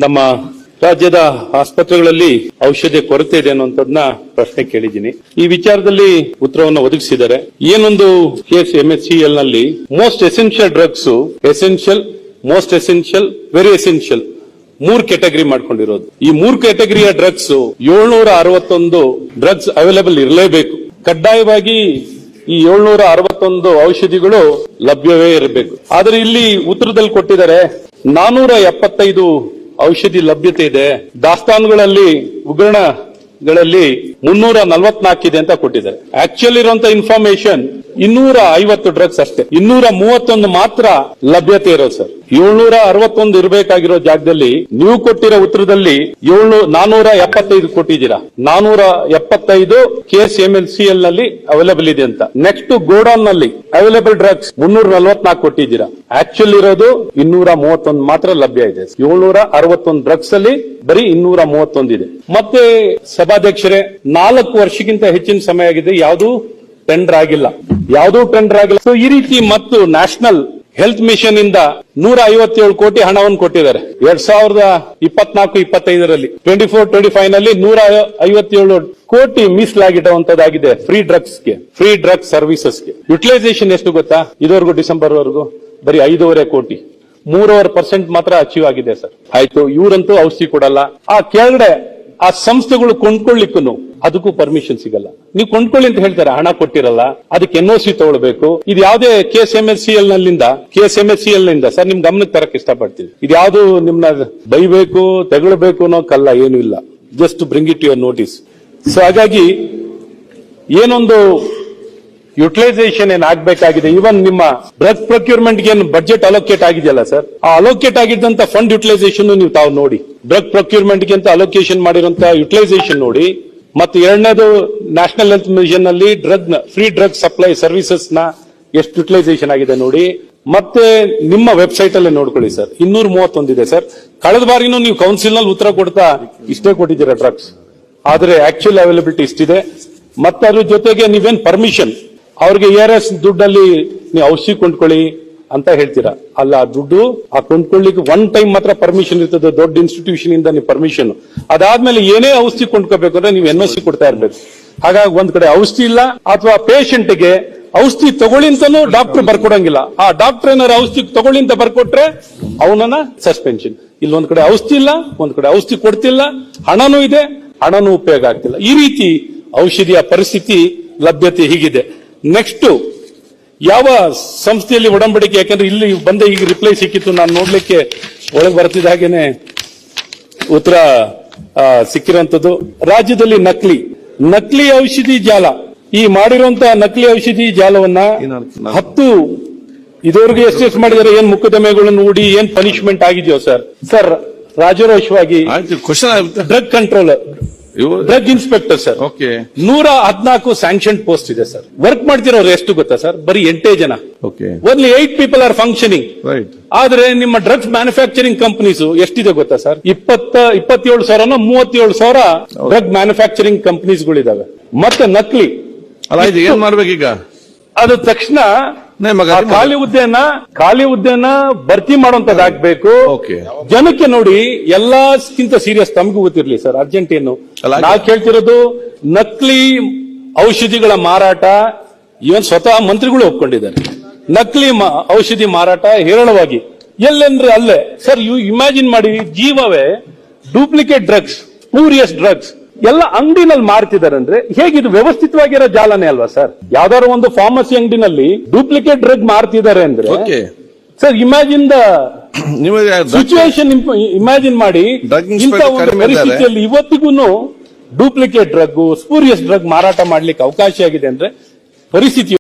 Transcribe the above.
ನಮ್ಮ ರಾಜ್ಯದ ಆಸ್ಪತ್ರೆಗಳಲ್ಲಿ ಔಷಧಿ ಕೊರತೆ ಇದೆ ಅನ್ನುವಂಥದ್ದನ್ನ ಪ್ರಶ್ನೆ ಕೇಳಿದ್ದೀನಿ. ಈ ವಿಚಾರದಲ್ಲಿ ಉತ್ತರವನ್ನು ಒದಗಿಸಿದ್ದಾರೆ. ಏನೊಂದು ಕೇಸ್ MHCL ನಲ್ಲಿ most essential drugs, essential, most essential, very essential 3 category ಮಾಡ್ಕೊಂಡಿರೋದು. ಈ 3 ಕ್ಯಾಟಗರಿಯ ಡ್ರಗ್ಸ್ 761 ಡ್ರಗ್ಸ್ ಅವೈಲೇಬಲ್ ಇರಲೇಬೇಕು. ಕಡ್ಡಾಯವಾಗಿ ಈ 761 ಔಷಧಿಗಳು ಲಭ್ಯವೇ ಇರಬೇಕು. ಆದರೆ ಇಲ್ಲಿ ಉತ್ತರದಲ್ಲಿ ಕೊಟ್ಟಿದ್ದಾರೆ 475 ಔಷಧಿ ಲಭ್ಯತೆ ಇದೆ, ದಾಸ್ತಾನುಗಳಲ್ಲಿ ಉಗ್ರಣಗಳಲ್ಲಿ 344 ಇದೆ ಅಂತ ಕೊಟ್ಟಿದ್ದಾರೆ. ಆಕ್ಚುಲಿ ಇರುವಂತ ಇನ್ಫಾರ್ಮೇಶನ್ 250 ಡ್ರಗ್ಸ್ ಅಷ್ಟೇ, 231 ಮಾತ್ರ ಲಭ್ಯತೆ ಇರೋದು ಸರ್. 761 ಇರಬೇಕಾಗಿರೋ ಜಾಗದಲ್ಲಿ ನೀವು ಕೊಟ್ಟಿರೋ ಉತ್ತರದಲ್ಲಿ 475 ಕೊಟ್ಟಿದ್ದೀರಾ. 475 ಕೇಸ್ MHCL ನಲ್ಲಿ ಅವೈಲೇಬಲ್ ಇದೆ ಅಂತ. ನೆಕ್ಸ್ಟ್ ಗೋಡೌನ್ ನಲ್ಲಿ ಅವೈಲೇಬಲ್ ಡ್ರಗ್ಸ್ 344 ಕೊಟ್ಟಿದ್ದೀರಾ. ಆಕ್ಚುಲ್ ಇರೋದು 231 ಮಾತ್ರ ಲಭ್ಯ ಇದೆ. 761 ಡ್ರಗ್ಸ್ ಅಲ್ಲಿ ಬರೀ 231 ಇದೆ. ಮತ್ತೆ ಸಭಾಧ್ಯಕ್ಷರೇ, 4 ವರ್ಷಕ್ಕಿಂತ ಹೆಚ್ಚಿನ ಸಮಯ ಆಗಿದೆ, ಯಾವುದೂ ಟೆಂಡರ್ ಆಗಿಲ್ಲ. ಸೊ ಈ ರೀತಿ ಮತ್ತು ನ್ಯಾಷನಲ್ ಹೆಲ್ತ್ ಮಿಷನ್ ಇಂದ 157 ಕೋಟಿ ಹಣವನ್ನು ಕೊಟ್ಟಿದ್ದಾರೆ 2024-25ರಲ್ಲಿ. 24-25 ನಲ್ಲಿ 157 ಕೋಟಿ ಮೀಸಲಾಗಿಡುವಂತದ್ದಾಗಿದೆ ಫ್ರೀ ಡ್ರಗ್ಸ್ ಸರ್ವಿಸಸ್ಗೆ. ಯುಟಿಲೈಸೇಷನ್ ಎಷ್ಟು ಗೊತ್ತಾ? ಇದುವರೆಗೂ ಡಿಸೆಂಬರ್ ವರೆಗೂ ಬರೀ 5.5 ಕೋಟಿ, 3.5% ಮಾತ್ರ ಅಚೀವ್ ಆಗಿದೆ ಸರ್. ಆಯ್ತು, ಇವರಂತೂ ಔಷಧಿ ಕೊಡಲ್ಲ. ಆ ಕೆಳಗಡೆ ಆ ಸಂಸ್ಥೆಗಳು ಕೊಂಡ್ಕೊಳ್ಳಿಕ್ಕೂ ಅದಕ್ಕೂ ಪರ್ಮಿಷನ್ ಸಿಗಲ್ಲ. ನೀವು ಕೊಂಡ್ಕೊಳ್ಳಿ ಅಂತ ಹೇಳ್ತಾರೆ, ಹಣ ಕೊಟ್ಟಿರಲ್ಲ, ಅದಕ್ಕೆ NOC ತಗೊಳ್ಬೇಕು. ಇದು ಯಾವುದೇ ಕೇಸ್ MHCL ನಿಂದ ಸರ್ ನಿಮ್ ಗಮನಕ್ಕೆ ತರಕ್ಕೆ ಇಷ್ಟಪಡ್ತೀವಿ. ಇದು ಯಾವ್ದು ನಿಮ್ನ ಬೈಬೇಕು ತೆಗೊಳ್ಬೇಕು ಅನ್ನೋ ಕಲ್ಲ, ಏನು ಇಲ್ಲ. Just bring it your notice. So ಹಾಗಾಗಿ ಏನೊಂದು ಯುಟಿಲೈಸೇಷನ್ ಏನಾಗಬೇಕಾಗಿದೆ, ಇವನ್ ನಿಮ್ಮ ಡ್ರಗ್ ಪ್ರೊಕ್ಯೂರ್ಮೆಂಟ್ ಏನು ಬಜೆಟ್ ಅಲೋಕೇಟ್ ಆಗಿದೆಯಲ್ಲ ಸರ್, ಆ ಅಲೋಕೇಟ್ ಆಗಿದ್ದಂತ ಫಂಡ್ ಯುಟಿಲೈಸೇಷನ್ ನೀವು ತಾವು ನೋಡಿ. ಡ್ರಗ್ ಪ್ರೊಕ್ಯೂರ್ಮೆಂಟ್ ಗೆ ಅಂತ ಅಲೋಕೇಶನ್ ಮಾಡಿರುವಂತ ಯುಟಿಲೈಸೇಷನ್ ನೋಡಿ. ಮತ್ತು ಎರಡನೇದು ನ್ಯಾಷನಲ್ ಹೆಲ್ತ್ ಮಿಷನ್ ನಲ್ಲಿ ಫ್ರೀ ಡ್ರಗ್ ಸಪ್ಲೈ ಸರ್ವಿಸಸ್ ನ ಎಷ್ಟು ಯುಟಿಲೈಸೇಷನ್ ಆಗಿದೆ ನೋಡಿ. ಮತ್ತೆ ನಿಮ್ಮ ವೆಬ್ಸೈಟ್ ಅಲ್ಲೇ ನೋಡ್ಕೊಳ್ಳಿ ಸರ್, 231 ಇದೆ ಸರ್. ಕಳೆದ ಬಾರಿನೂ ನೀವು ಕೌನ್ಸಿಲ್ ನಲ್ಲಿ ಉತ್ತರ ಕೊಡ್ತಾ ಇಷ್ಟೇ ಕೊಟ್ಟಿದ್ದೀರಾ ಡ್ರಗ್ಸ್, ಆದ್ರೆ ಆಕ್ಚುಲ್ ಅವೈಲಬಿಲಿಟಿ ಇಷ್ಟಿದೆ. ಮತ್ತೆ ಅದ್ರ ಜೊತೆಗೆ ನೀವೇನ್ ಪರ್ಮಿಷನ್ ಅವ್ರಿಗೆ ARS ದುಡ್ಡಲ್ಲಿ ನೀವು ಔಷಧಿ ಕೊಂಡ್ಕೊಳ್ಳಿ ಅಂತ ಹೇಳ್ತೀರಾ. ಅಲ್ಲ, ಆ ದುಡ್ಡು ಆ ಕೊಂಡ್ಕೊಳ್ಳಿಕ್ಕೆ ಒನ್ ಟೈಮ್ ಮಾತ್ರ ಪರ್ಮಿಷನ್ ಇರ್ತದೆ ದೊಡ್ಡ ಇನ್ಸ್ಟಿಟ್ಯೂಷನ್ ಇಂದ ನೀವು ಪರ್ಮಿಷನ್. ಅದಾದ್ಮೇಲೆ ಏನೇ ಔಷಧಿ ಕೊಂಡ್ಕೋಬೇಕು ಅಂದ್ರೆ ನೀವು NOC ಕೊಡ್ತಾ ಇರ್ಬೇಕು. ಹಾಗಾಗಿ ಒಂದ್ ಕಡೆ ಔಷಧಿ ಇಲ್ಲ, ಅಥವಾ ಪೇಷಂಟ್ಗೆ ಔಷಧಿ ತಗೊಳ್ಳಿ ಅಂತಾನು ಡಾಕ್ಟರ್ ಬರ್ಕೊಡಂಗಿಲ್ಲ. ಆ ಡಾಕ್ಟರ್ ಏನಾರು ಔಷಧಿ ತಗೊಳ್ಳಿ ಅಂತ ಬರ್ಕೊಟ್ರೆ ಅವನನ್ನ ಸಸ್ಪೆನ್ಷನ್. ಇಲ್ಲೊಂದ್ ಕಡೆ ಔಷಧಿ ಇಲ್ಲ, ಒಂದ್ ಕಡೆ ಔಷಧಿ ಕೊಡ್ತಿಲ್ಲ, ಹಣನೂ ಇದೆ, ಹಣನೂ ಉಪಯೋಗ ಆಗ್ತಿಲ್ಲ. ಈ ರೀತಿ ಔಷಧಿಯ ಪರಿಸ್ಥಿತಿ ಲಭ್ಯತೆ ಹೀಗಿದೆ. ನೆಕ್ಸ್ಟ್ ಯಾವ ಸಂಸ್ಥೆಯಲ್ಲಿ ಒಡಂಬಡಿಕೆ, ಯಾಕಂದ್ರೆ ಇಲ್ಲಿ ಬಂದ ಈಗ ರಿಪ್ಲೈ ಸಿಕ್ಕಿತ್ತು, ನಾನು ನೋಡ್ಲಿಕ್ಕೆ ಒಳಗೆ ಬರ್ತಿದ್ದ ಹಾಗೇನೆ ಉತ್ತರ ಸಿಕ್ಕಿರುವಂತದ್ದು. ರಾಜ್ಯದಲ್ಲಿ ನಕಲಿ ಔಷಧಿ ಜಾಲ, ಈ ಮಾಡಿರುವಂತಹ ನಕಲಿ ಔಷಧಿ ಜಾಲವನ್ನ 10 ಇದುವರೆಗೂ ಎಷ್ಟೆಷ್ಟು ಮಾಡಿದರೆ, ಏನ್ ಮೊಕದ್ದಮೆಗಳನ್ನು ಹೂಡಿ ಏನ್ ಪನಿಷ್ಮೆಂಟ್ ಆಗಿದೆಯೋ ಸರ್ ರಾಜರೋಷವಾಗಿ drug controller, drug inspector sir 114 sanction post ಇದೆ ಸರ್. ವರ್ಕ್ ಮಾಡ್ತಿರೋರು ಎಷ್ಟು ಗೊತ್ತಾ ಸರ್? ಬರೀ 8 ಜನ. Only 8 people are functioning. ಆದ್ರೆ ನಿಮ್ಮ ಡ್ರಗ್ಸ್ ಮ್ಯಾನುಫ್ಯಾಕ್ಚರಿಂಗ್ ಕಂಪನೀಸ್ ಎಷ್ಟಿದೆ ಗೊತ್ತಾ ಸರ್? 27,000 37,000 drug manufacturing ಕಂಪನೀಸ್ಗಳಿದಾವೆ. ಮತ್ತೆ ನಕಲಿ ಏನ್ ಮಾಡ್ಬೇಕೀಗ? ಅದು ತಕ್ಷಣ ಖಾಲಿ ಹುದ್ದೆನ ಭರ್ತಿ ಮಾಡುವಂತದ್ದಾಗಬೇಕು. ಜನಕ್ಕೆ ನೋಡಿ, ಎಲ್ಲಕ್ಕಿಂತ ಸೀರಿಯಸ್ ತಮಗೂ ಗೊತ್ತಿರ್ಲಿ ಸರ್, ಅರ್ಜೆಂಟ್ ಏನು ನಾವು ಕೇಳ್ತಿರೋದು, ನಕಲಿ ಔಷಧಿಗಳ ಮಾರಾಟ ಇವನ್ ಸ್ವತಃ ಮಂತ್ರಿಗಳು ಒಪ್ಕೊಂಡಿದ್ದಾರೆ. ನಕಲಿ ಔಷಧಿ ಮಾರಾಟ ಹೇರಳವಾಗಿ ಎಲ್ಲೆಂದ್ರೆ ಅಲ್ಲೇ ಸರ್. ಇಮ್ಯಾಜಿನ್ ಮಾಡಿ, ಜೀವವೇ ಡೂಪ್ಲಿಕೇಟ್ ಡ್ರಗ್ಸ್, ಸ್ಪೂರಿಯಸ್ ಡ್ರಗ್ಸ್ ಎಲ್ಲ ಅಂಗಡಿನಲ್ಲಿ ಮಾರ್ತಿದ್ದಾರೆ ಅಂದ್ರೆ ಹೇಗಿದು ವ್ಯವಸ್ಥಿತವಾಗಿರೋ ಜಾಲನೇ ಅಲ್ವಾ ಸರ್? ಯಾವ್ದಾದ್ರು ಒಂದು ಫಾರ್ಮಸಿ ಅಂಗಡಿನಲ್ಲಿ ಡೂಪ್ಲಿಕೇಟ್ ಡ್ರಗ್ ಮಾರ್ತಿದ್ದಾರೆ ಅಂದ್ರೆ sir, imagine the situation. Imagine ಮಾಡಿ, ಇಂಥ ಒಂದು ಪರಿಸ್ಥಿತಿಯಲ್ಲಿ ಇವತ್ತಿಗೂ ಡೂಪ್ಲಿಕೇಟ್ ಡ್ರಗ್, ಸ್ಪೂರಿಯಸ್ ಡ್ರಗ್ ಮಾರಾಟ ಮಾಡ್ಲಿಕ್ಕೆ ಅವಕಾಶ ಆಗಿದೆ ಅಂದ್ರೆ ಪರಿಸ್ಥಿತಿ